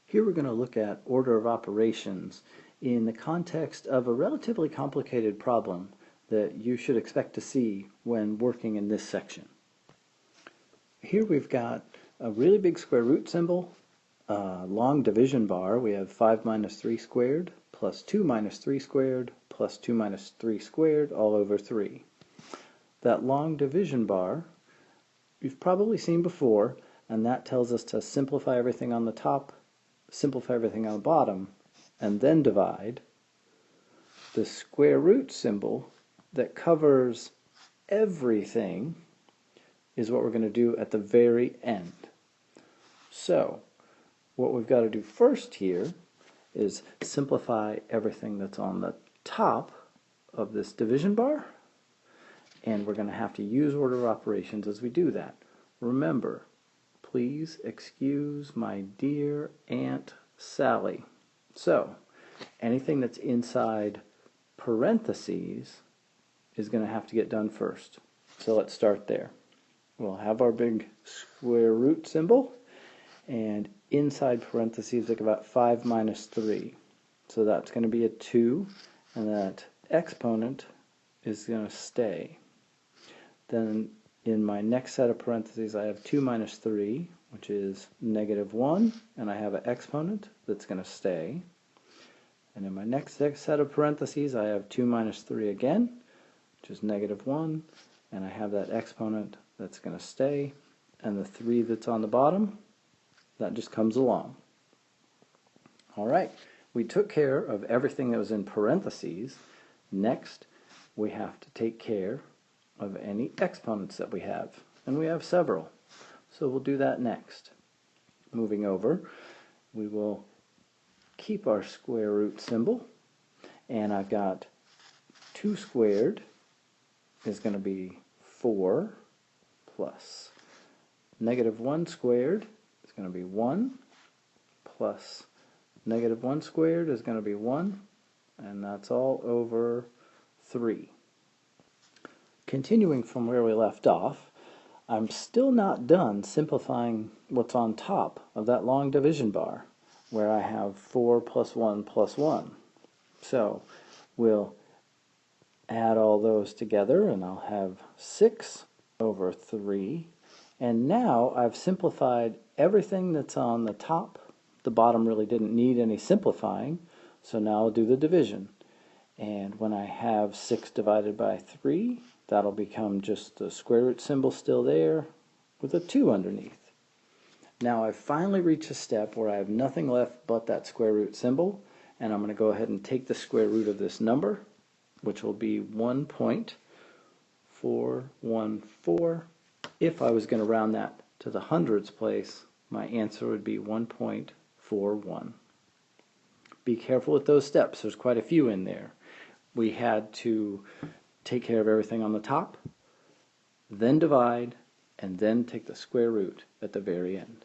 Here we're going to look at order of operations in the context of a relatively complicated problem that you should expect to see when working in this section. Here we've got a really big square root symbol, a long division bar. We have 5 minus 3 squared plus 2 minus 3 squared plus 2 minus 3 squared all over 3. That long division bar you've probably seen before, and that tells us to simplify everything on the top, simplify everything on the bottom, and then divide. The square root symbol that covers everything is what we're going to do at the very end. So what we've got to do first here is simplify everything that's on the top of this division bar, and we're going to have to use order of operations as we do that. Remember, please excuse my dear Aunt Sally. So anything that's inside parentheses is going to have to get done first. So let's start there. We'll have our big square root symbol, and inside parentheses we've got 5 minus 3. So that's going to be a 2, and that exponent is going to stay. Then in my next set of parentheses I have 2 minus 3, which is negative 1, and I have an exponent that's going to stay. And in my next set of parentheses I have 2 minus 3 again, which is negative 1, and I have that exponent that's going to stay. And the 3 that's on the bottom, that just comes along. Alright, we took care of everything that was in parentheses. Next, we have to take care of any exponents that we have, and we have several. So we'll do that next. Moving over, we will keep our square root symbol, and I've got 2 squared is going to be 4 plus negative 1 squared is going to be 1 plus negative 1 squared is going to be 1, and that's all over 3. Continuing from where we left off, I'm still not done simplifying what's on top of that long division bar, where I have 4 plus 1 plus 1. So we'll add all those together, and I'll have 6 over 3. And now I've simplified everything that's on the top. The bottom really didn't need any simplifying, so now I'll do the division. And when I have 6 divided by 3, that'll become just the square root symbol still there with a 2 underneath. Now I've finally reached a step where I have nothing left but that square root symbol, and I'm going to go ahead and take the square root of this number, which will be 1.414. If I was going to round that to the hundreds place, my answer would be 1.41. Be careful with those steps. There's quite a few in there. We had to take care of everything on the top, then divide, and then take the square root at the very end.